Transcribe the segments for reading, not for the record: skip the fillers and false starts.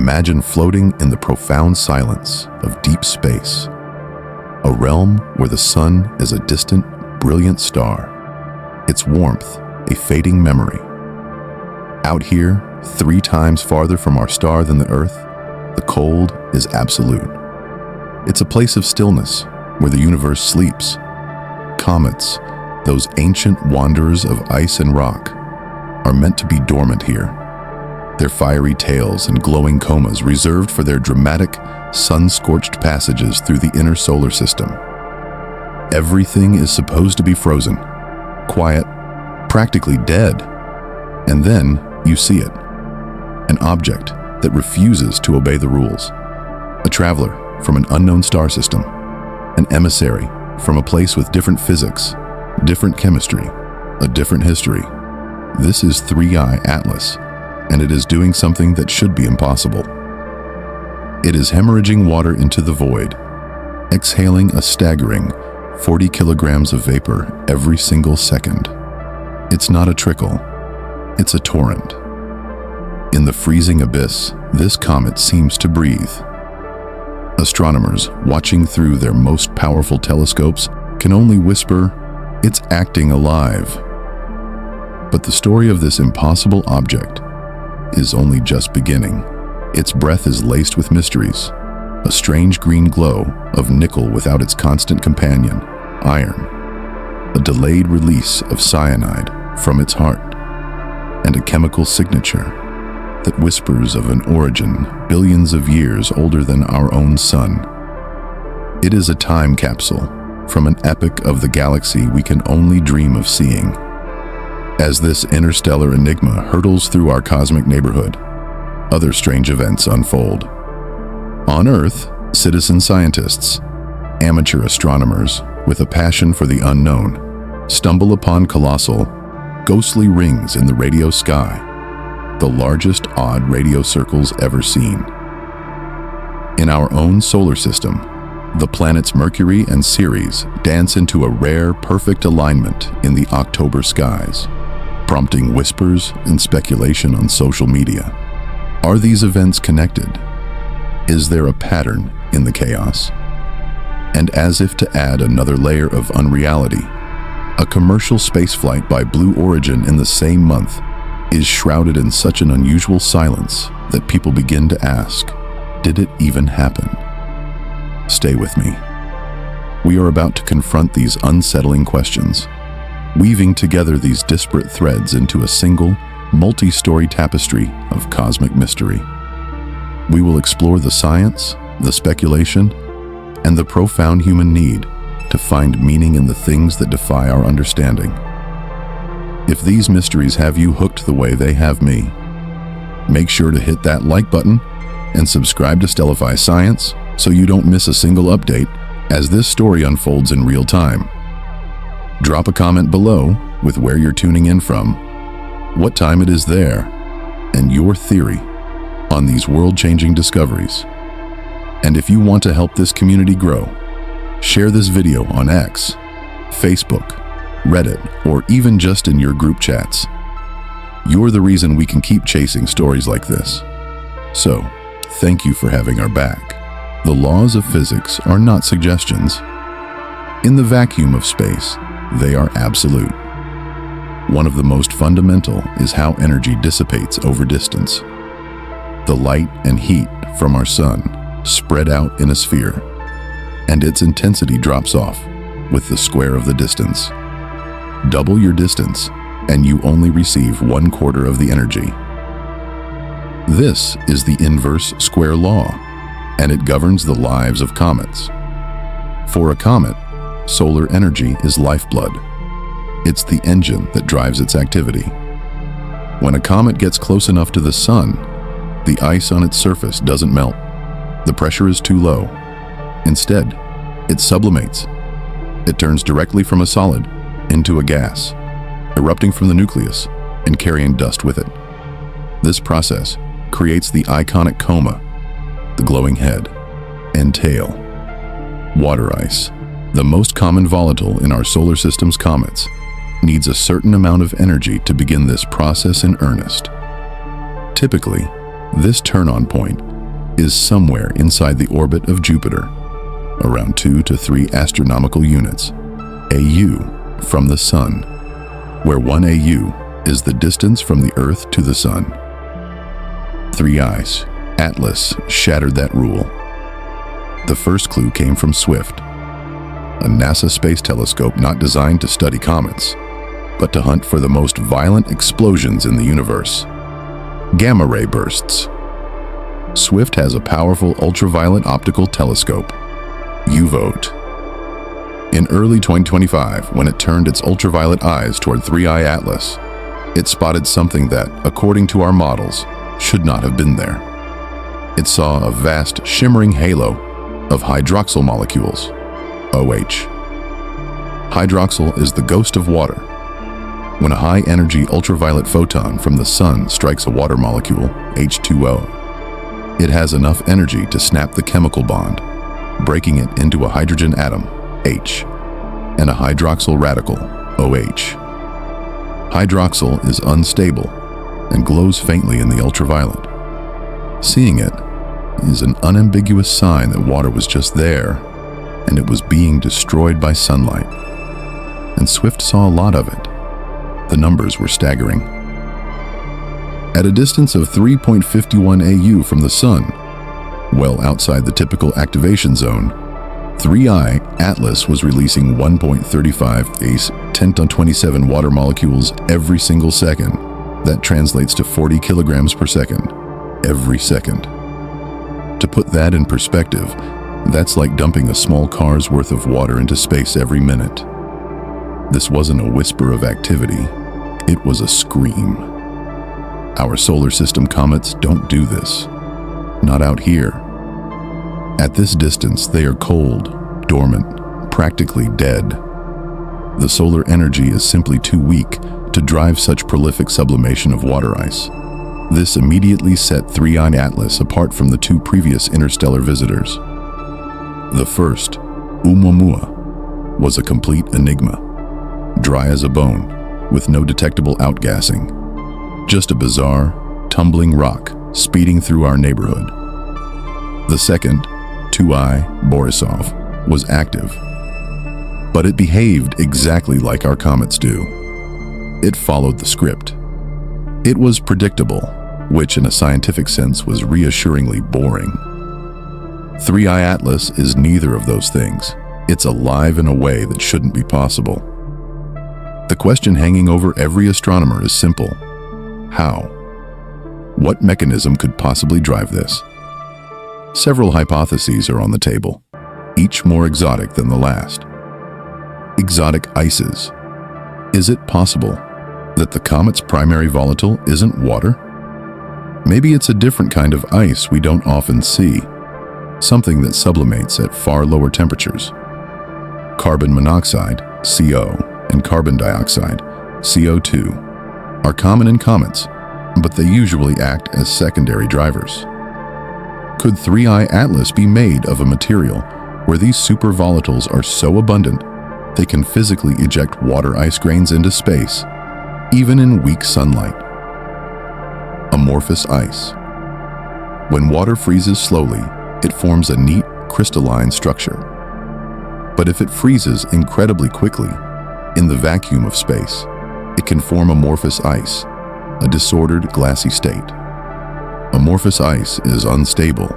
Imagine floating in the profound silence of deep space, a realm where the sun is a distant, brilliant star, its warmth a fading memory. Out here, 3 times farther from our star than the Earth, the cold is absolute. It's a place of stillness where the universe sleeps. Comets, those ancient wanderers of ice and rock, are meant to be dormant here, their fiery tails and glowing comas reserved for their dramatic, sun-scorched passages through the inner solar system. Everything is supposed to be frozen, quiet, practically dead. And then you see it, an object that refuses to obey the rules, a traveler from an unknown star system, an emissary from a place with different physics, different chemistry, a different history. This is 3I Atlas, and it is doing something that should be impossible. It is hemorrhaging water into the void, exhaling a staggering 40 kilograms of vapor every single second. It's not a trickle, it's a torrent. In the freezing abyss, this comet seems to breathe. Astronomers, watching through their most powerful telescopes, can only whisper, "It's acting alive." But the story of this impossible object is only just beginning. Its breath is laced with mysteries, a strange green glow of nickel without its constant companion, iron, a delayed release of cyanide from its heart, and a chemical signature that whispers of an origin billions of years older than our own sun. It is a time capsule from an epoch of the galaxy we can only dream of seeing. As this interstellar enigma hurtles through our cosmic neighborhood, other strange events unfold. On Earth, citizen scientists, amateur astronomers with a passion for the unknown, stumble upon colossal, ghostly rings in the radio sky, the largest odd radio circles ever seen. In our own solar system, the planets Mercury and Ceres dance into a rare, perfect alignment in the October skies, prompting whispers and speculation on social media. Are these events connected? Is there a pattern in the chaos? And as if to add another layer of unreality, a commercial spaceflight by Blue Origin in the same month is shrouded in such an unusual silence that people begin to ask, did it even happen? Stay with me. We are about to confront these unsettling questions, weaving together these disparate threads into a single, multi-story tapestry of cosmic mystery. We will explore the science, the speculation, and the profound human need to find meaning in the things that defy our understanding. If these mysteries have you hooked the way they have me, make sure to hit that like button and subscribe to Stellify Science so you don't miss a single update as this story unfolds in real time. Drop a comment below with where you're tuning in from, what time it is there, and your theory on these world-changing discoveries. And if you want to help this community grow, share this video on X, Facebook, Reddit, or even just in your group chats. You're the reason we can keep chasing stories like this. So, thank you for having our back. The laws of physics are not suggestions. In the vacuum of space, they are absolute. One of the most fundamental is how energy dissipates over distance. The light and heat from our sun spread out in a sphere, and its intensity drops off with the square of the distance. Double your distance, and you only receive 1/4 of the energy. This is the inverse square law, and it governs the lives of comets. For a comet, solar energy is lifeblood. It's the engine that drives its activity. When a comet gets close enough to the sun, the ice on its surface doesn't melt. The pressure is too low. Instead, it sublimates. It turns directly from a solid into a gas, erupting from the nucleus and carrying dust with it. This process creates the iconic coma, the glowing head, and tail. Water ice, the most common volatile in our solar system's comets, needs a certain amount of energy to begin this process in earnest. Typically, this turn-on point is somewhere inside the orbit of Jupiter, around 2 to 3 astronomical units, AU, from the Sun, where 1 AU is the distance from the Earth to the Sun. 3I's Atlas shattered that rule. The first clue came from SWIFT, a NASA space telescope not designed to study comets, but to hunt for the most violent explosions in the universe. Gamma-ray bursts. SWIFT has a powerful ultraviolet optical telescope, UVOT. In early 2025, when it turned its ultraviolet eyes toward 3I Atlas, it spotted something that, according to our models, should not have been there. It saw a vast, shimmering halo of hydroxyl molecules, OH. Hydroxyl is the ghost of water. When a high-energy ultraviolet photon from the sun strikes a water molecule, H2O, it has enough energy to snap the chemical bond, breaking it into a hydrogen atom, H, and a hydroxyl radical, OH. Hydroxyl is unstable and glows faintly in the ultraviolet. Seeing it is an unambiguous sign that water was just there and it was being destroyed by sunlight. And SWIFT saw a lot of it. The numbers were staggering. At a distance of 3.51 AU from the Sun, well outside the typical activation zone, 3I Atlas was releasing 1.35 ACE 10^27 water molecules every single second. That translates to 40 kilograms per second, every second. To put that in perspective, that's like dumping a small car's worth of water into space every minute. This wasn't a whisper of activity, it was a scream. Our solar system comets don't do this. Not out here. At this distance, they are cold, dormant, practically dead. The solar energy is simply too weak to drive such prolific sublimation of water ice. This immediately set 3I Atlas apart from the 2 previous interstellar visitors. The first, Oumuamua, was a complete enigma. Dry as a bone, with no detectable outgassing. Just a bizarre, tumbling rock speeding through our neighborhood. The second, 2I Borisov, was active. But it behaved exactly like our comets do. It followed the script. It was predictable, which in a scientific sense was reassuringly boring. 3I Atlas is neither of those things. It's alive in a way that shouldn't be possible. The question hanging over every astronomer is simple. How? What mechanism could possibly drive this? Several hypotheses are on the table, each more exotic than the last. Exotic ices. Is it possible that the comet's primary volatile isn't water? Maybe it's a different kind of ice we don't often see, something that sublimates at far lower temperatures. Carbon monoxide, CO, and carbon dioxide, CO2, are common in comets, but they usually act as secondary drivers. Could 3I Atlas be made of a material where these supervolatiles are so abundant they can physically eject water ice grains into space, even in weak sunlight? Amorphous ice. When water freezes slowly, it forms a neat, crystalline structure. But if it freezes incredibly quickly, in the vacuum of space, it can form amorphous ice, a disordered, glassy state. Amorphous ice is unstable.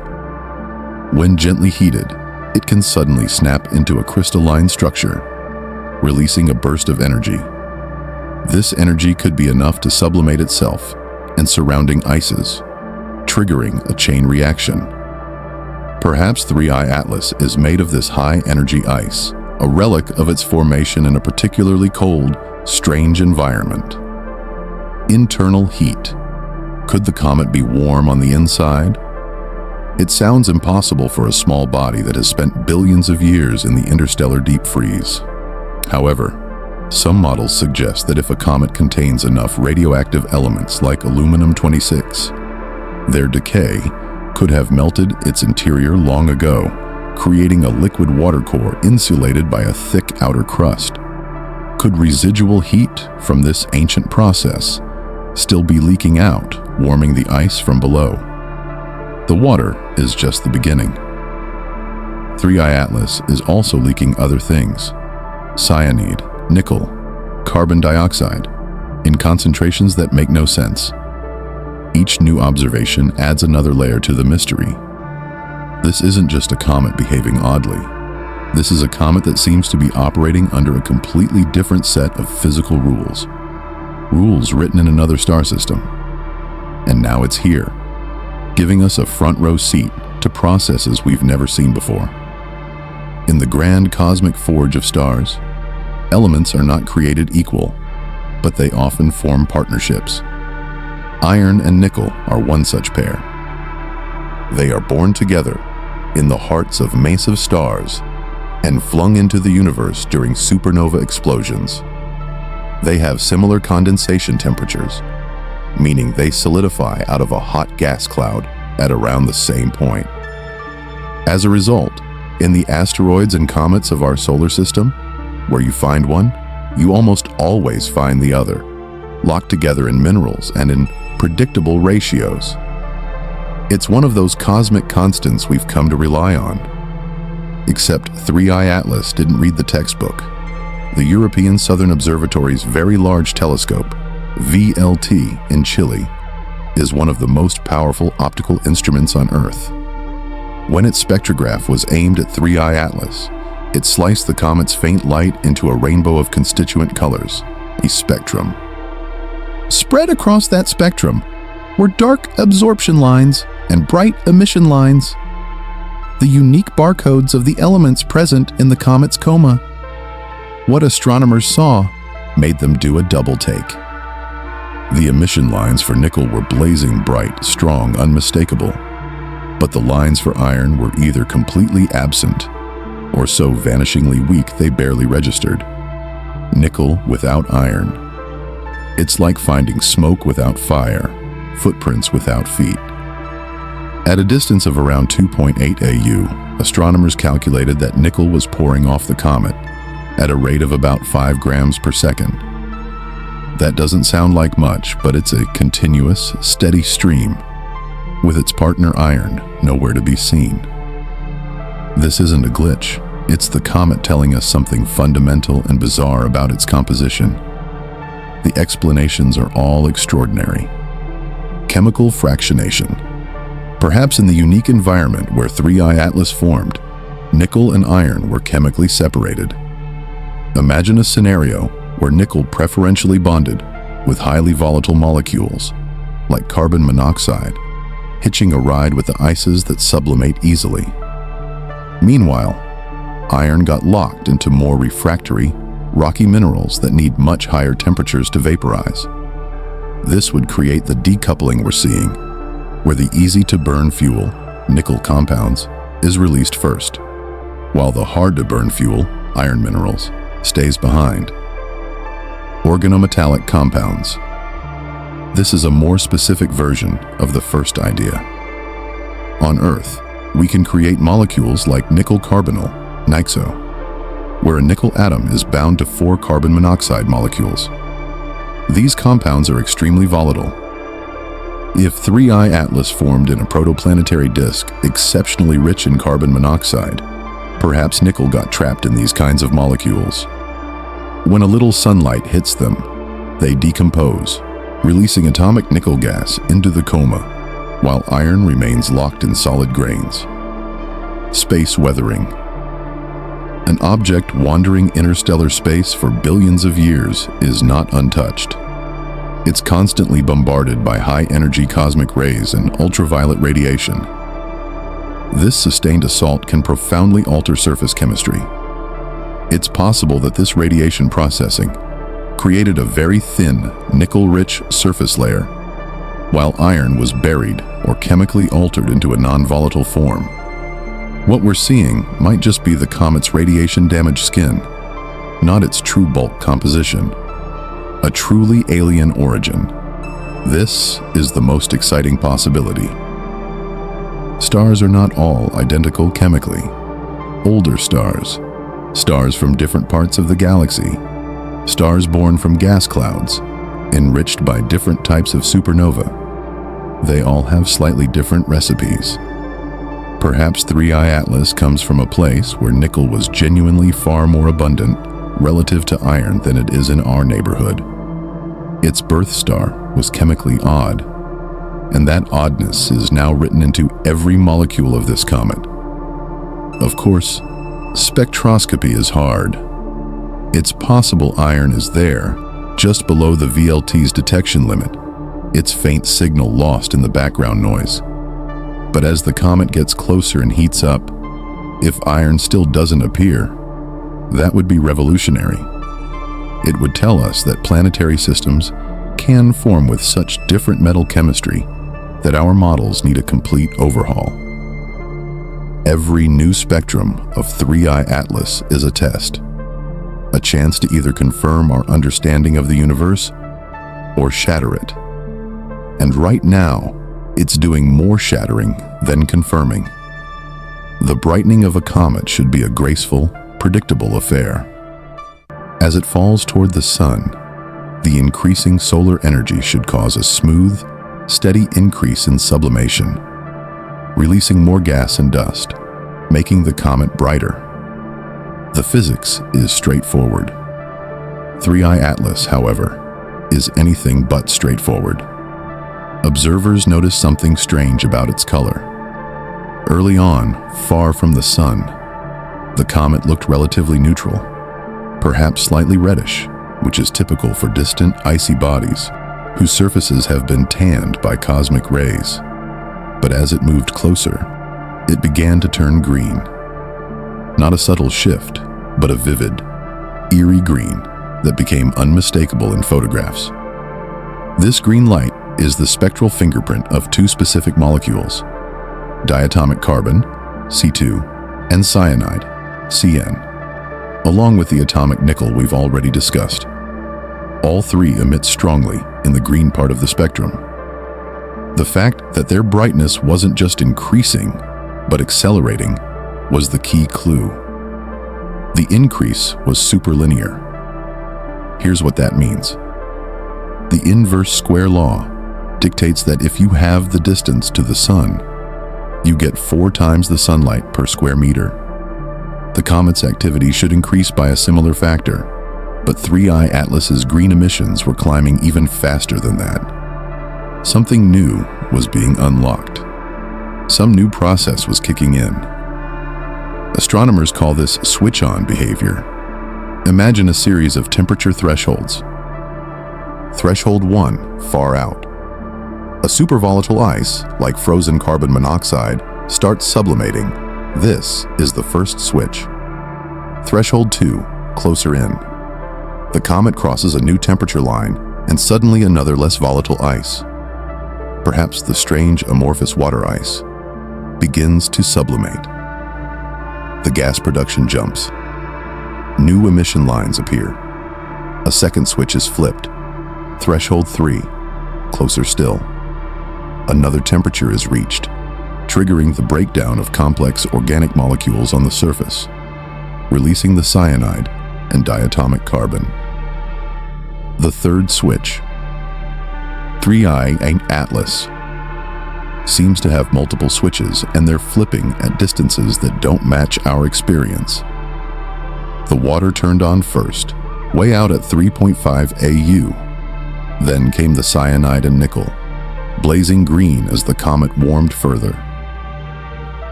When gently heated, it can suddenly snap into a crystalline structure, releasing a burst of energy. This energy could be enough to sublimate itself and surrounding ices, triggering a chain reaction. Perhaps 3I Atlas is made of this high-energy ice, a relic of its formation in a particularly cold, strange environment. Internal heat. Could the comet be warm on the inside? It sounds impossible for a small body that has spent billions of years in the interstellar deep freeze. However, some models suggest that if a comet contains enough radioactive elements like aluminum-26, their decay could have melted its interior long ago, creating a liquid water core insulated by a thick outer crust. Could residual heat from this ancient process still be leaking out, warming the ice from below? The water is just the beginning. 3I Atlas is also leaking other things: cyanide, nickel, carbon dioxide, in concentrations that make no sense. Each new observation adds another layer to the mystery. This isn't just a comet behaving oddly. This is a comet that seems to be operating under a completely different set of physical rules. Rules written in another star system. And now it's here, giving us a front row seat to processes we've never seen before. In the grand cosmic forge of stars, elements are not created equal, but they often form partnerships. Iron and nickel are one such pair. They are born together in the hearts of massive stars and flung into the universe during supernova explosions. They have similar condensation temperatures, meaning they solidify out of a hot gas cloud at around the same point. As a result, in the asteroids and comets of our solar system, where you find one, you almost always find the other, locked together in minerals and in predictable ratios. It's one of those cosmic constants we've come to rely on. Except 3I Atlas didn't read the textbook. The European Southern Observatory's Very Large Telescope, VLT in Chile, is one of the most powerful optical instruments on Earth. When its spectrograph was aimed at 3I Atlas, it sliced the comet's faint light into a rainbow of constituent colors, a spectrum. Spread across that spectrum were dark absorption lines and bright emission lines, the unique barcodes of the elements present in the comet's coma. What astronomers saw made them do a double take. The emission lines for nickel were blazing bright, strong, unmistakable, but the lines for iron were either completely absent or so vanishingly weak they barely registered. Nickel without iron. It's like finding smoke without fire, footprints without feet. At a distance of around 2.8 AU, astronomers calculated that nickel was pouring off the comet at a rate of about 5 grams per second. That doesn't sound like much, but it's a continuous, steady stream, with its partner iron nowhere to be seen. This isn't a glitch. It's the comet telling us something fundamental and bizarre about its composition. The explanations are all extraordinary. Chemical fractionation. Perhaps in the unique environment where 3I Atlas formed, nickel and iron were chemically separated. Imagine a scenario where nickel preferentially bonded with highly volatile molecules, like carbon monoxide, hitching a ride with the ices that sublimate easily. Meanwhile, iron got locked into more refractory, rocky minerals that need much higher temperatures to vaporize. This would create the decoupling we're seeing, where the easy-to-burn fuel, nickel compounds, is released first, while the hard-to-burn fuel, iron minerals, stays behind. Organometallic compounds. This is a more specific version of the first idea. On Earth, we can create molecules like nickel carbonyl, NiCO, where a nickel atom is bound to 4 carbon monoxide molecules. These compounds are extremely volatile. If 3I Atlas formed in a protoplanetary disk exceptionally rich in carbon monoxide, perhaps nickel got trapped in these kinds of molecules. When a little sunlight hits them, they decompose, releasing atomic nickel gas into the coma, while iron remains locked in solid grains. Space weathering. An object wandering interstellar space for billions of years is not untouched. It's constantly bombarded by high-energy cosmic rays and ultraviolet radiation. This sustained assault can profoundly alter surface chemistry. It's possible that this radiation processing created a very thin, nickel-rich surface layer, while iron was buried or chemically altered into a non-volatile form. What we're seeing might just be the comet's radiation-damaged skin, not its true bulk composition. A truly alien origin. This is the most exciting possibility. Stars are not all identical chemically. Older stars, stars from different parts of the galaxy, stars born from gas clouds, enriched by different types of supernova. they all have slightly different recipes. Perhaps 3I Atlas comes from a place where nickel was genuinely far more abundant relative to iron than it is in our neighborhood. Its birth star was chemically odd, and that oddness is now written into every molecule of this comet. Of course, spectroscopy is hard. It's possible iron is there, just below the VLT's detection limit, its faint signal lost in the background noise. But as the comet gets closer and heats up, if iron still doesn't appear, that would be revolutionary. It would tell us that planetary systems can form with such different metal chemistry that our models need a complete overhaul. Every new spectrum of 3I Atlas is a test, a chance to either confirm our understanding of the universe or shatter it. And right now, it's doing more shattering than confirming. The brightening of a comet should be a graceful, predictable affair. As it falls toward the sun, the increasing solar energy should cause a smooth, steady increase in sublimation, releasing more gas and dust, making the comet brighter. The physics is straightforward. 3I Atlas, however, is anything but straightforward. Observers noticed something strange about its color. Early on, far from the sun, the comet looked relatively neutral, perhaps slightly reddish, which is typical for distant, icy bodies whose surfaces have been tanned by cosmic rays. But as it moved closer, it began to turn green. Not a subtle shift, but a vivid, eerie green that became unmistakable in photographs. This green light is the spectral fingerprint of two specific molecules, diatomic carbon, C2, and cyanide, CN, along with the atomic nickel we've already discussed. All three emit strongly in the green part of the spectrum. The fact that their brightness wasn't just increasing, but accelerating, was the key clue. The increase was superlinear. Here's what that means. The inverse square law dictates that if you have the distance to the sun, you get 4 times the sunlight per square meter. The comet's activity should increase by a similar factor, but 3I Atlas's green emissions were climbing even faster than that. Something new was being unlocked. Some new process was kicking in. Astronomers call this switch-on behavior. Imagine a series of temperature thresholds. Threshold 1, far out. A supervolatile ice, like frozen carbon monoxide, starts sublimating. This is the first switch. Threshold 2, closer in. The comet crosses a new temperature line, and suddenly another less volatile ice, perhaps the strange amorphous water ice, begins to sublimate. The gas production jumps. New emission lines appear. A second switch is flipped. Threshold 3, closer still. Another temperature is reached, triggering the breakdown of complex organic molecules on the surface, releasing the cyanide and diatomic carbon. The third switch, 3I Atlas, seems to have multiple switches, and they're flipping at distances that don't match our experience. The water turned on first, way out at 3.5 AU. Then came the cyanide and nickel, blazing green as the comet warmed further.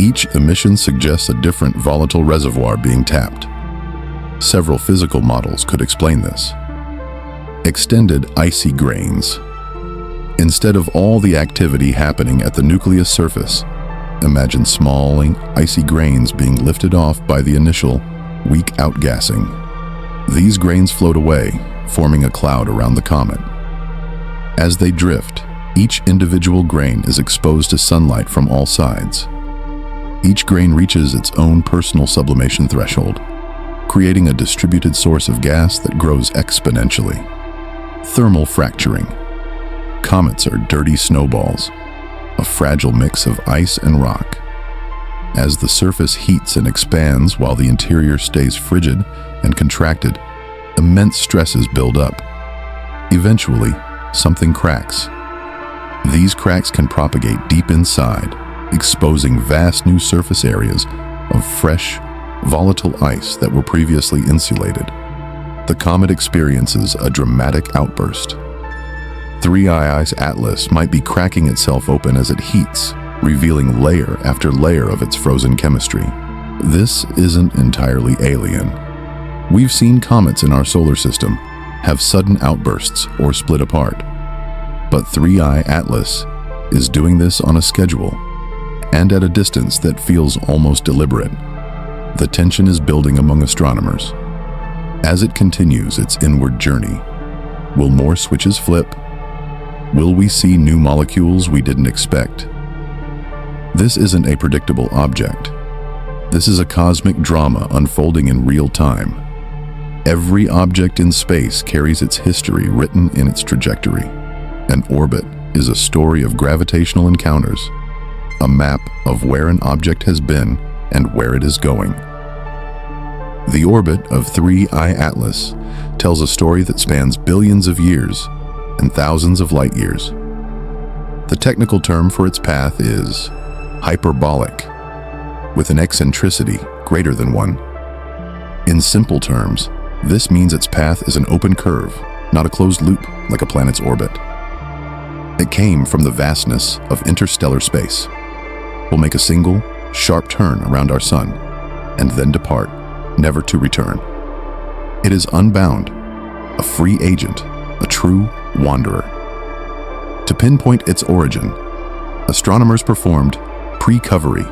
Each emission suggests a different volatile reservoir being tapped. Several physical models could explain this. Extended icy grains. Instead of all the activity happening at the nucleus surface, imagine small, icy grains being lifted off by the initial, weak outgassing. These grains float away, forming a cloud around the comet. As they drift, each individual grain is exposed to sunlight from all sides. Each grain reaches its own personal sublimation threshold, creating a distributed source of gas that grows exponentially. Thermal fracturing. Comets are dirty snowballs, a fragile mix of ice and rock. As the surface heats and expands while the interior stays frigid and contracted, immense stresses build up. Eventually, something cracks. These cracks can propagate deep inside, exposing vast new surface areas of fresh, volatile ice that were previously insulated. The comet experiences a dramatic outburst. 3I's Atlas might be cracking itself open as it heats, revealing layer after layer of its frozen chemistry. This isn't entirely alien. We've seen comets in our solar system have sudden outbursts or split apart. But 3I Atlas is doing this on a schedule and at a distance that feels almost deliberate. The tension is building among astronomers. As it continues its inward journey, will more switches flip? Will we see new molecules we didn't expect? This isn't a predictable object. This is a cosmic drama unfolding in real time. Every object in space carries its history written in its trajectory. An orbit is a story of gravitational encounters, a map of where an object has been and where it is going. The orbit of 3I Atlas tells a story that spans billions of years and thousands of light years. The technical term for its path is hyperbolic, with an eccentricity greater than 1. In simple terms, this means its path is an open curve, not a closed loop like a planet's orbit. It came from the vastness of interstellar space, will make a single, sharp turn around our sun, and then depart, never to return. It is unbound, a free agent, a true wanderer. To pinpoint its origin, astronomers performed pre-covery.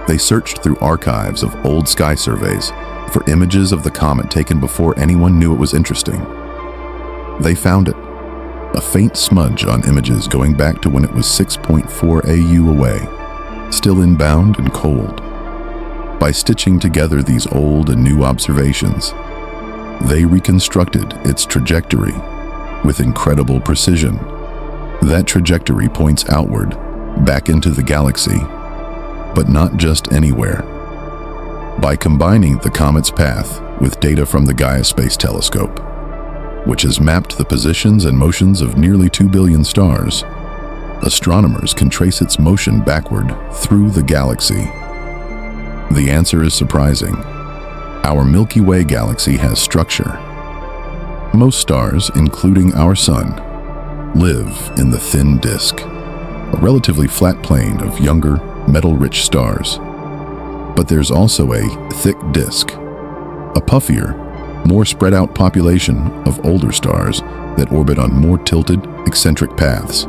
They searched through archives of old sky surveys for images of the comet taken before anyone knew it was interesting. They found it, a faint smudge on images going back to when it was 6.4 AU away, still inbound and cold. By stitching together these old and new observations, they reconstructed its trajectory with incredible precision. That trajectory points outward, back into the galaxy, but not just anywhere. By combining the comet's path with data from the James Webb Space Telescope, which has mapped the positions and motions of nearly 2 billion stars, astronomers can trace its motion backward through the galaxy. The answer is surprising. Our Milky Way galaxy has structure. Most stars, including our Sun, live in the thin disk, a relatively flat plane of younger, metal-rich stars. But there's also a thick disk, a puffier, more spread-out population of older stars that orbit on more tilted, eccentric paths.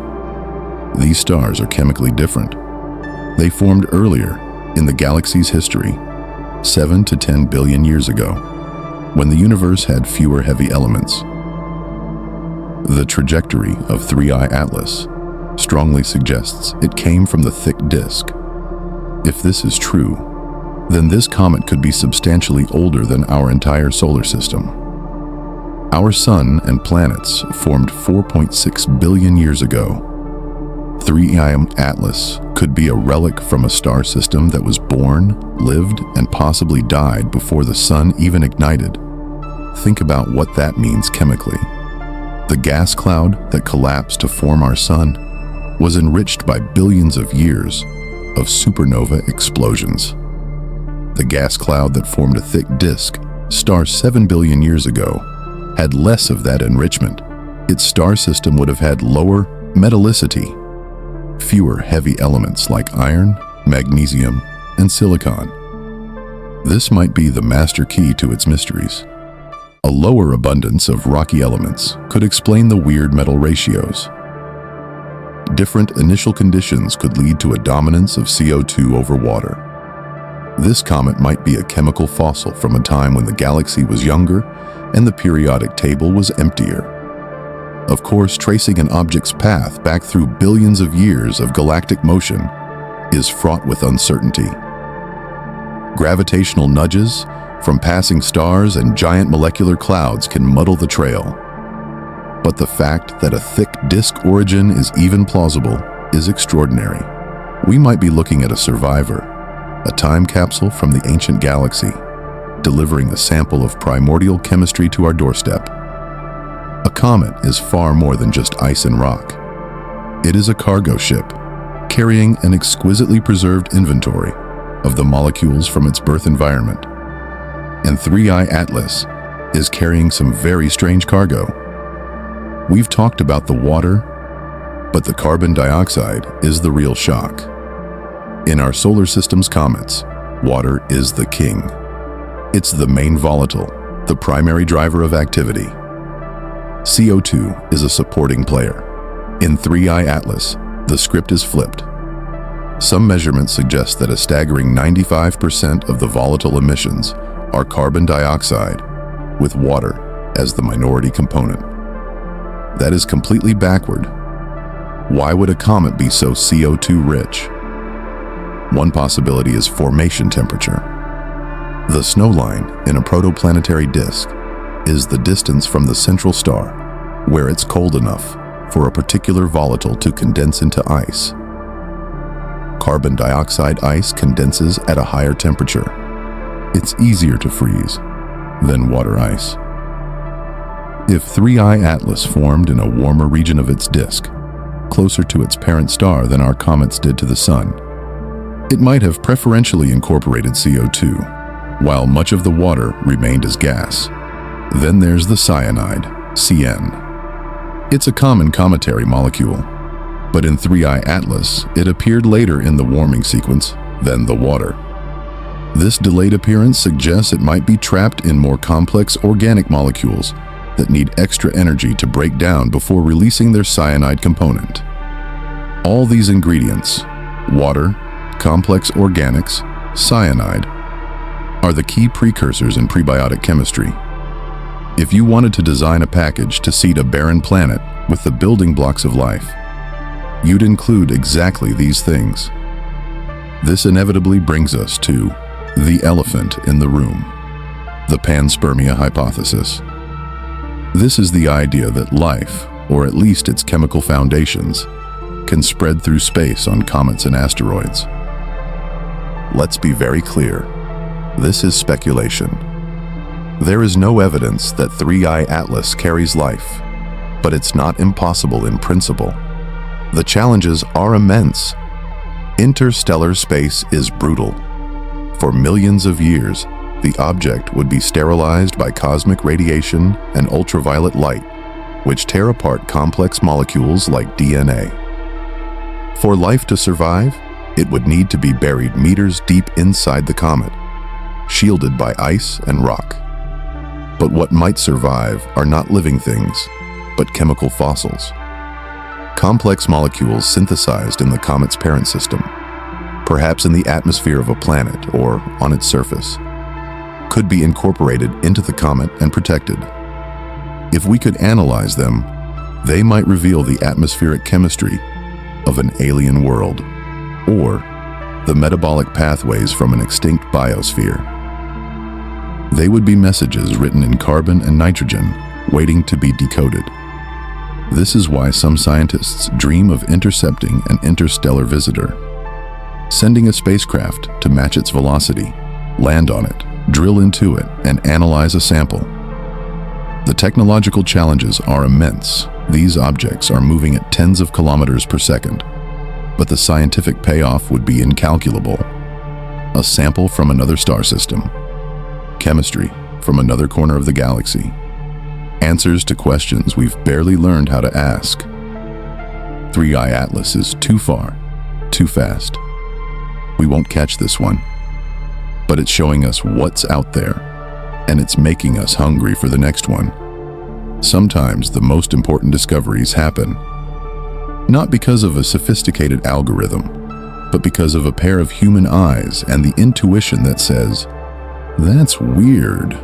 These stars are chemically different. They formed earlier in the galaxy's history, 7 to 10 billion years ago, when the universe had fewer heavy elements. The trajectory of 3I Atlas strongly suggests it came from the thick disk. If this is true, then this comet could be substantially older than our entire solar system. Our sun and planets formed 4.6 billion years ago. 3I Atlas could be a relic from a star system that was born, lived, and possibly died before the sun even ignited. Think about what that means chemically. The gas cloud that collapsed to form our sun was enriched by billions of years of supernova explosions. The gas cloud that formed a thick disk, star 7 billion years ago, had less of that enrichment. Its star system would have had lower metallicity, fewer heavy elements like iron, magnesium, and silicon. This might be the master key to its mysteries. A lower abundance of rocky elements could explain the weird metal ratios. Different initial conditions could lead to a dominance of CO2 over water. This comet might be a chemical fossil from a time when the galaxy was younger and the periodic table was emptier. Of course, tracing an object's path back through billions of years of galactic motion is fraught with uncertainty. Gravitational nudges from passing stars and giant molecular clouds can muddle the trail. But the fact that a thick disk origin is even plausible is extraordinary. We might be looking at a survivor, a time capsule from the ancient galaxy, delivering a sample of primordial chemistry to our doorstep. A comet is far more than just ice and rock. It is a cargo ship, carrying an exquisitely preserved inventory of the molecules from its birth environment. And 3i Atlas is carrying some very strange cargo. We've talked about the water, but the carbon dioxide is the real shock. In our solar system's comets, water is the king. It's the main volatile, the primary driver of activity. CO2 is a supporting player. In 3i Atlas, the script is flipped. Some measurements suggest that a staggering 95% of the volatile emissions are carbon dioxide, with water as the minority component. That is completely backward. Why would a comet be so CO2 rich? One possibility is formation temperature. The snow line in a protoplanetary disk is the distance from the central star, where it's cold enough for a particular volatile to condense into ice. Carbon dioxide ice condenses at a higher temperature. It's easier to freeze than water ice. If 3i Atlas formed in a warmer region of its disk, closer to its parent star than our comets did to the Sun, it might have preferentially incorporated CO2, while much of the water remained as gas. Then there's the cyanide, CN. It's a common cometary molecule, but in 3i Atlas, it appeared later in the warming sequence than the water. This delayed appearance suggests it might be trapped in more complex organic molecules that need extra energy to break down before releasing their cyanide component. All these ingredients, water, complex organics, cyanide, are the key precursors in prebiotic chemistry. If you wanted to design a package to seed a barren planet with the building blocks of life, you'd include exactly these things. This inevitably brings us to the elephant in the room, the panspermia hypothesis. This is the idea that life, or at least its chemical foundations, can spread through space on comets and asteroids. Let's be very clear. This is speculation. There is no evidence that 3i Atlas carries life, but it's not impossible in principle. The challenges are immense. Interstellar space is brutal. For millions of years, the object would be sterilized by cosmic radiation and ultraviolet light, which tear apart complex molecules like DNA. For life to survive, it would need to be buried meters deep inside the comet, shielded by ice and rock. But what might survive are not living things, but chemical fossils. Complex molecules synthesized in the comet's parent system, perhaps in the atmosphere of a planet or on its surface, could be incorporated into the comet and protected. If we could analyze them, they might reveal the atmospheric chemistry of an alien world, or the metabolic pathways from an extinct biosphere. They would be messages written in carbon and nitrogen, waiting to be decoded. This is why some scientists dream of intercepting an interstellar visitor, sending a spacecraft to match its velocity, land on it, drill into it, and analyze a sample. The technological challenges are immense. These objects are moving at tens of kilometers per second, but the scientific payoff would be incalculable. A sample from another star system, chemistry from another corner of the galaxy, answers to questions we've barely learned how to ask. 3i Atlas is too far, too fast. We won't catch this one, but it's showing us what's out there, and it's making us hungry for the next one. Sometimes the most important discoveries happen not because of a sophisticated algorithm, but because of a pair of human eyes and the intuition that says, "That's weird."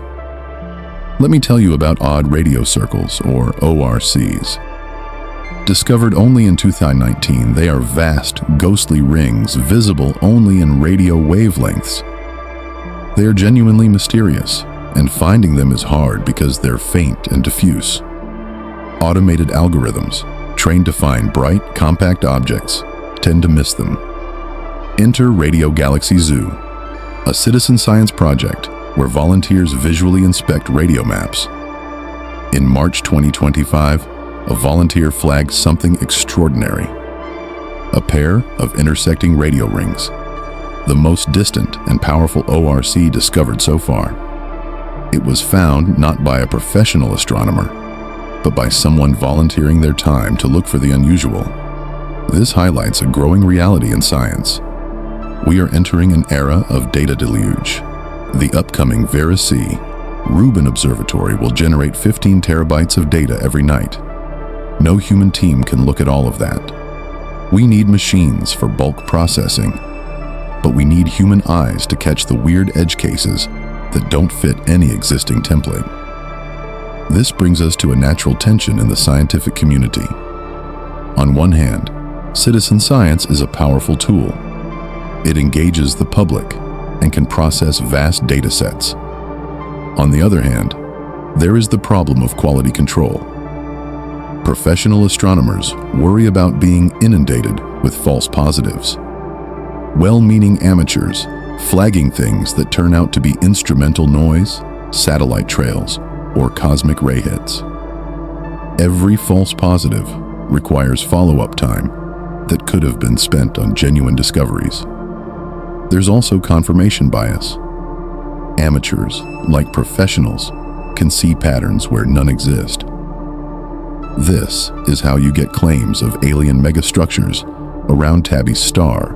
Let me tell you about odd radio circles, or ORCs. Discovered only in 2019, they are vast, ghostly rings visible only in radio wavelengths. They are genuinely mysterious, and finding them is hard because they're faint and diffuse. Automated algorithms, trained to find bright, compact objects, tend to miss them. Enter Radio Galaxy Zoo, a citizen science project where volunteers visually inspect radio maps. In March 2025, a volunteer flagged something extraordinary. a pair of intersecting radio rings, the most distant and powerful ORC discovered so far. It was found not by a professional astronomer, but by someone volunteering their time to look for the unusual. This highlights a growing reality in science. We are entering an era of data deluge. The upcoming Vera-C Rubin Observatory will generate 15 terabytes of data every night. No human team can look at all of that. We need machines for bulk processing, but we need human eyes to catch the weird edge cases that don't fit any existing template. This brings us to a natural tension in the scientific community. On one hand, citizen science is a powerful tool. It engages the public and can process vast data sets. On the other hand, there is the problem of quality control. Professional astronomers worry about being inundated with false positives. Well-meaning amateurs flagging things that turn out to be instrumental noise, satellite trails, or cosmic ray hits. Every false positive requires follow-up time that could have been spent on genuine discoveries. There's also confirmation bias. Amateurs, like professionals, can see patterns where none exist. This is how you get claims of alien megastructures around Tabby's star,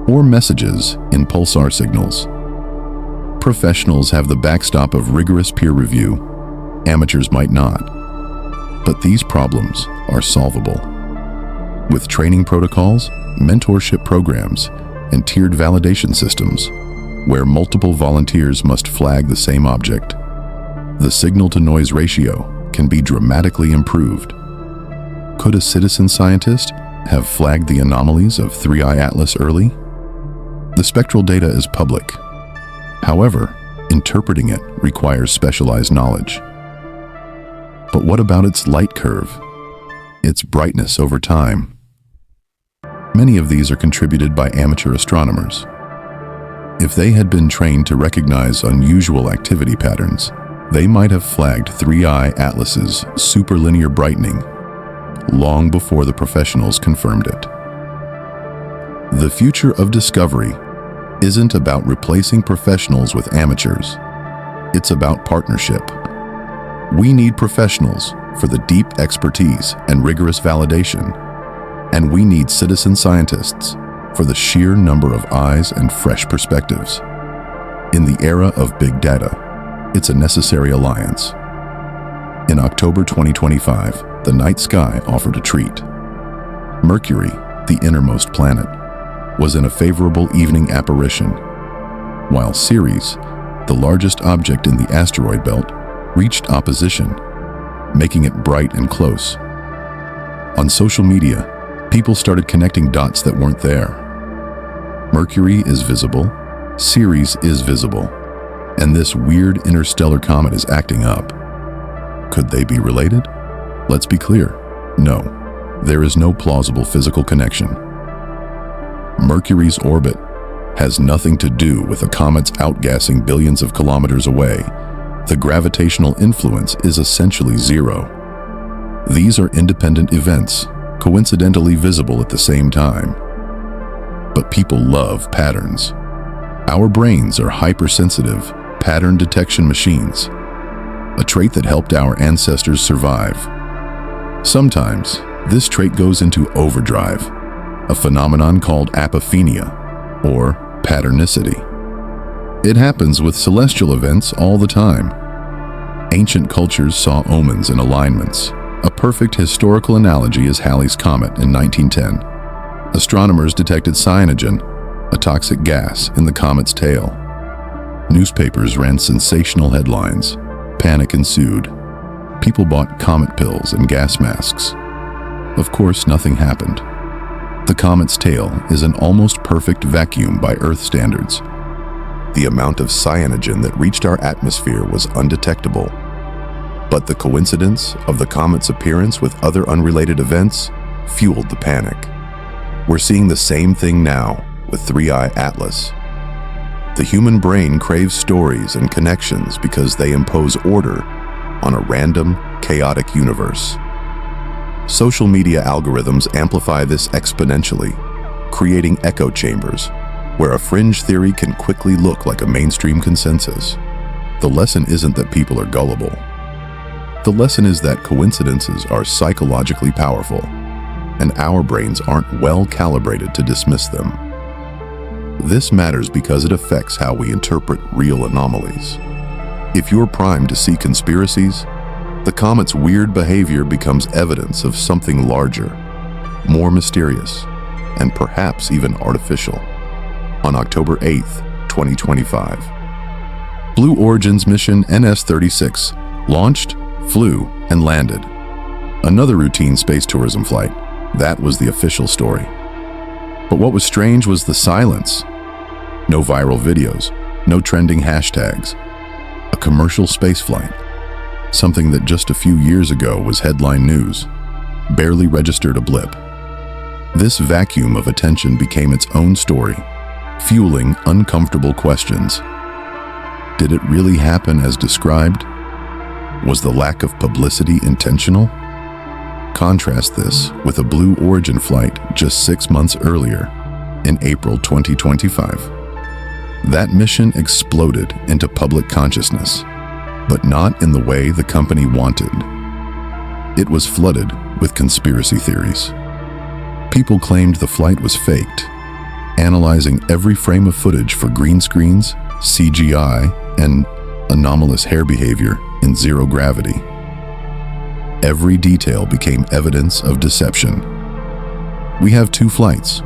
or messages in pulsar signals. Professionals have the backstop of rigorous peer review. Amateurs might not. But these problems are solvable. With training protocols, mentorship programs, and tiered validation systems, where multiple volunteers must flag the same object, the signal-to-noise ratio can be dramatically improved. Could a citizen scientist have flagged the anomalies of 3I Atlas early? The spectral data is public. However, interpreting it requires specialized knowledge. But what about its light curve? Its brightness over time? Many of these are contributed by amateur astronomers. If they had been trained to recognize unusual activity patterns, they might have flagged 3I Atlas's superlinear brightening long before the professionals confirmed it. The future of discovery isn't about replacing professionals with amateurs. It's about partnership. We need professionals for the deep expertise and rigorous validation, and we need citizen scientists for the sheer number of eyes and fresh perspectives. In the era of big data, it's a necessary alliance. In October 2025, the night sky offered a treat. Mercury, the innermost planet, was in a favorable evening apparition, while Ceres, the largest object in the asteroid belt, reached opposition, making it bright and close. On social media, people started connecting dots that weren't there. Mercury is visible, Ceres is visible, and this weird interstellar comet is acting up. Could they be related? Let's be clear, no. There is no plausible physical connection. Mercury's orbit has nothing to do with a comet's outgassing billions of kilometers away. The gravitational influence is essentially zero. These are independent events, coincidentally visible at the same time. But people love patterns. Our brains are hypersensitive, pattern detection machines, a trait that helped our ancestors survive. Sometimes, this trait goes into overdrive, a phenomenon called apophenia, or patternicity. It happens with celestial events all the time. Ancient cultures saw omens and alignments. A perfect historical analogy is Halley's Comet in 1910. Astronomers detected cyanogen, a toxic gas, in the comet's tail. Newspapers ran sensational headlines. Panic ensued. People bought comet pills and gas masks. Of course, nothing happened. The comet's tail is an almost perfect vacuum by Earth standards. The amount of cyanogen that reached our atmosphere was undetectable. But the coincidence of the comet's appearance with other unrelated events fueled the panic. We're seeing the same thing now with 3I Atlas. The human brain craves stories and connections because they impose order on a random, chaotic universe. Social media algorithms amplify this exponentially, creating echo chambers where a fringe theory can quickly look like a mainstream consensus. The lesson isn't that people are gullible. The lesson is that coincidences are psychologically powerful, and our brains aren't well calibrated to dismiss them. This matters because it affects how we interpret real anomalies. If you're primed to see conspiracies, the comet's weird behavior becomes evidence of something larger, more mysterious, and perhaps even artificial. On October 8th, 2025, Blue Origin's mission NS-36 launched, flew, and landed. Another routine space tourism flight. That was the official story. But what was strange was the silence. No viral videos, no trending hashtags. A commercial spaceflight. Something that just a few years ago was headline news, barely registered a blip. This vacuum of attention became its own story, fueling uncomfortable questions. Did it really happen as described? Was the lack of publicity intentional? Contrast this with a Blue Origin flight just 6 months earlier, in April 2025. That mission exploded into public consciousness, but not in the way the company wanted. It was flooded with conspiracy theories. People claimed the flight was faked, analyzing every frame of footage for green screens, CGI, and anomalous hair behavior in zero gravity. Every detail became evidence of deception. We have 2 flights,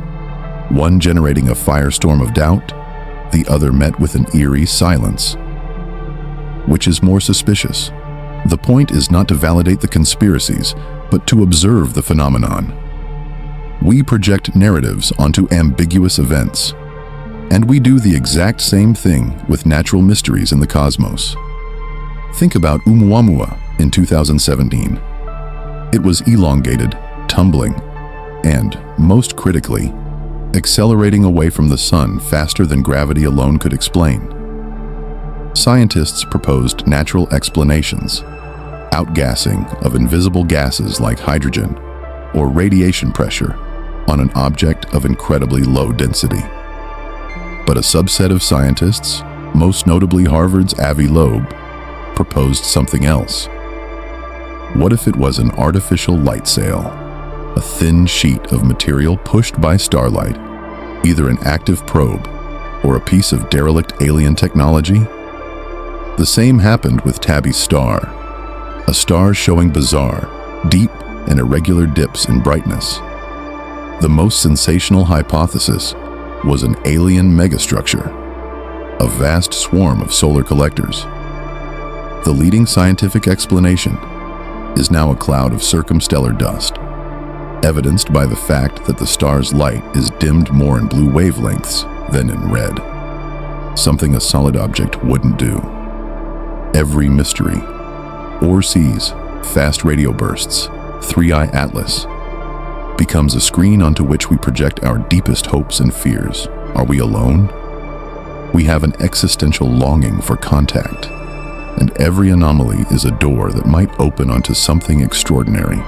one generating a firestorm of doubt, the other met with an eerie silence. Which is more suspicious? The point is not to validate the conspiracies, but to observe the phenomenon. We project narratives onto ambiguous events, and we do the exact same thing with natural mysteries in the cosmos. Think about Oumuamua in 2017. It was elongated, tumbling, and, most critically, accelerating away from the sun faster than gravity alone could explain. Scientists proposed natural explanations, outgassing of invisible gases like hydrogen or radiation pressure on an object of incredibly low density. But a subset of scientists, most notably Harvard's Avi Loeb, proposed something else. What if it was an artificial light sail, a thin sheet of material pushed by starlight, either an active probe or a piece of derelict alien technology? The same happened with Tabby's star, a star showing bizarre, deep, and irregular dips in brightness. The most sensational hypothesis was an alien megastructure, a vast swarm of solar collectors. The leading scientific explanation is now a cloud of circumstellar dust, evidenced by the fact that the star's light is dimmed more in blue wavelengths than in red, something a solid object wouldn't do. Every mystery, Orsees, fast radio bursts, 3i Atlas, becomes a screen onto which we project our deepest hopes and fears. Are we alone? We have an existential longing for contact, and every anomaly is a door that might open onto something extraordinary.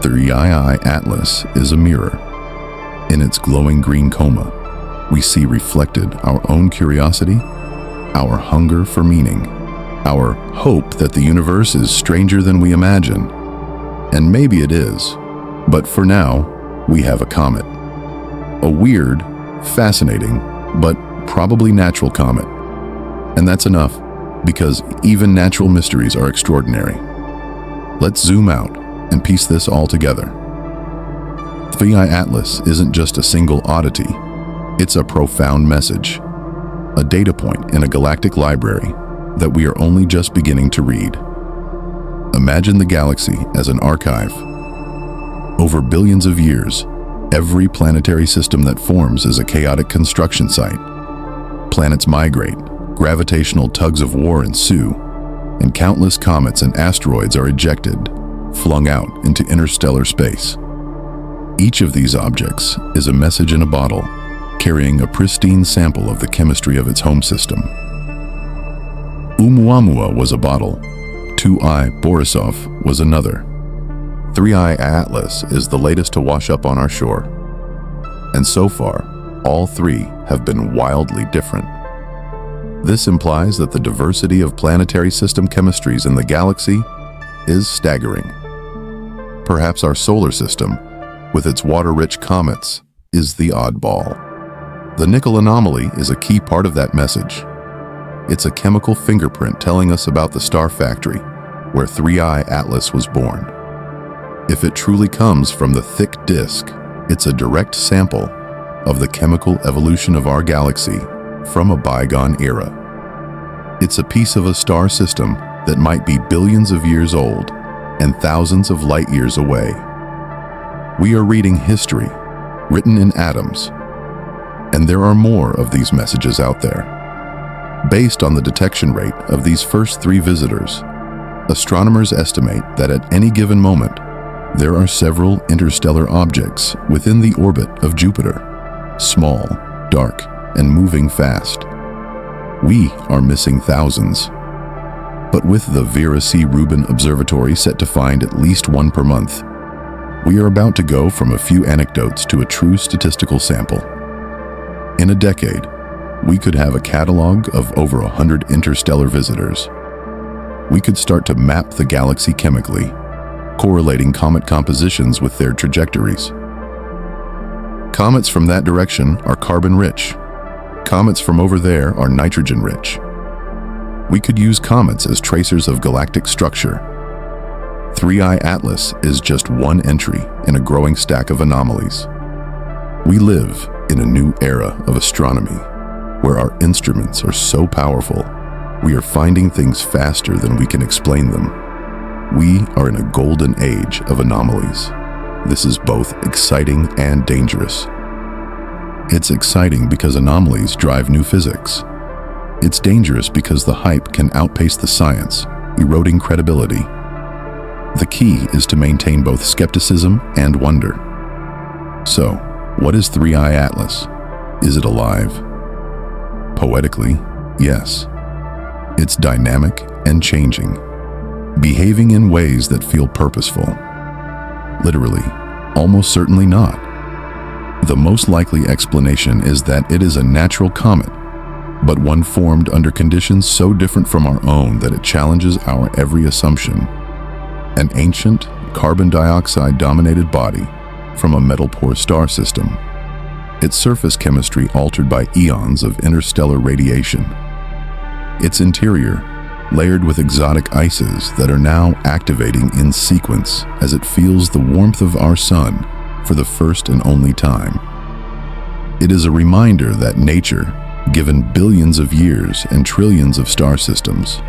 3i Atlas is a mirror. In its glowing green coma, we see reflected our own curiosity, our hunger for meaning, our hope that the universe is stranger than we imagine. And maybe it is, but for now, we have a comet. A weird, fascinating, but probably natural comet. And that's enough, because even natural mysteries are extraordinary. Let's zoom out and piece this all together. 3i Atlas isn't just a single oddity, it's a profound message, a data point in a galactic library that we are only just beginning to read. Imagine the galaxy as an archive. Over billions of years, every planetary system that forms is a chaotic construction site. Planets migrate, gravitational tugs of war ensue, and countless comets and asteroids are ejected, flung out into interstellar space. Each of these objects is a message in a bottle, carrying a pristine sample of the chemistry of its home system. Oumuamua was a bottle, 2i Borisov was another. 3i Atlas is the latest to wash up on our shore. And so far, all three have been wildly different. This implies that the diversity of planetary system chemistries in the galaxy is staggering. Perhaps our solar system, with its water-rich comets, is the oddball. The nickel anomaly is a key part of that message. It's a chemical fingerprint telling us about the star factory, where 3I Atlas was born. If it truly comes from the thick disk, it's a direct sample of the chemical evolution of our galaxy from a bygone era. It's a piece of a star system that might be billions of years old and thousands of light years away. We are reading history, written in atoms, and there are more of these messages out there. Based on the detection rate of these first three visitors, astronomers estimate that at any given moment, there are several interstellar objects within the orbit of Jupiter, small, dark, and moving fast. We are missing thousands. But with the Vera C. Rubin Observatory set to find at least one per month, we are about to go from a few anecdotes to a true statistical sample. In a decade, we could have a catalog of over 100 interstellar visitors. We could start to map the galaxy chemically, correlating comet compositions with their trajectories. Comets from that direction are carbon-rich. Comets from over there are nitrogen-rich. We could use comets as tracers of galactic structure. 3I Atlas is just one entry in a growing stack of anomalies. We live in a new era of astronomy, where our instruments are so powerful, we are finding things faster than we can explain them. We are in a golden age of anomalies. This is both exciting and dangerous. It's exciting because anomalies drive new physics. It's dangerous because the hype can outpace the science, eroding credibility. The key is to maintain both skepticism and wonder. So, what is 3I Atlas? Is it alive? Poetically, yes. It's dynamic and changing, behaving in ways that feel purposeful. Literally, almost certainly not. The most likely explanation is that it is a natural comet, but one formed under conditions so different from our own that it challenges our every assumption. An ancient, carbon dioxide-dominated body from a metal-poor star system. Its surface chemistry altered by eons of interstellar radiation. Its interior layered with exotic ices that are now activating in sequence as it feels the warmth of our sun for the first and only time. It is a reminder that nature, given billions of years and trillions of star systems,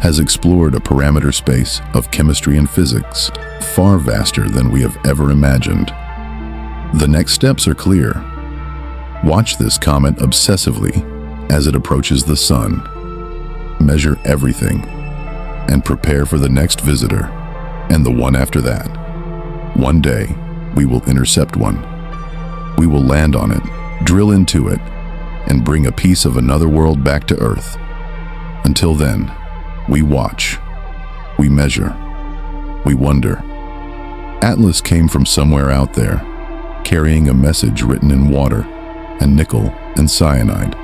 has explored a parameter space of chemistry and physics far vaster than we have ever imagined. The next steps are clear. Watch this comet obsessively as it approaches the sun. Measure everything and prepare for the next visitor and the one after that. One day, we will intercept one. We will land on it, drill into it, and bring a piece of another world back to Earth. Until then, we watch, we measure, we wonder. Atlas came from somewhere out there, carrying a message written in water and nickel and cyanide.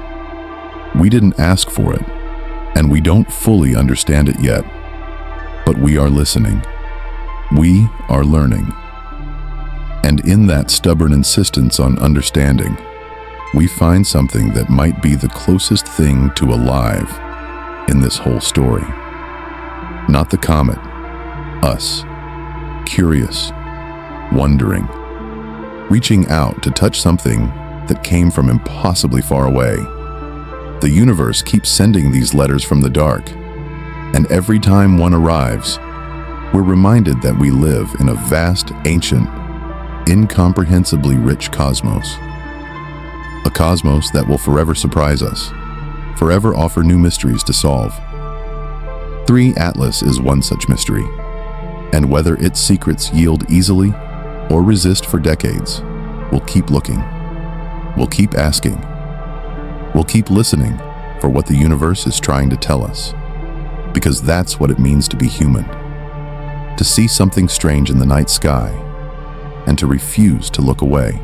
We didn't ask for it, and we don't fully understand it yet, but we are listening. We are learning. And in that stubborn insistence on understanding, we find something that might be the closest thing to alive in this whole story. Not the comet, us, curious, wondering, reaching out to touch something that came from impossibly far away. The universe keeps sending these letters from the dark, and every time one arrives, we're reminded that we live in a vast, ancient, incomprehensibly rich cosmos. A cosmos that will forever surprise us, forever offer new mysteries to solve. 3 Atlas is one such mystery, and whether its secrets yield easily or resist for decades, we'll keep looking. We'll keep asking. We'll keep listening for what the universe is trying to tell us, because that's what it means to be human. To see something strange in the night sky and to refuse to look away.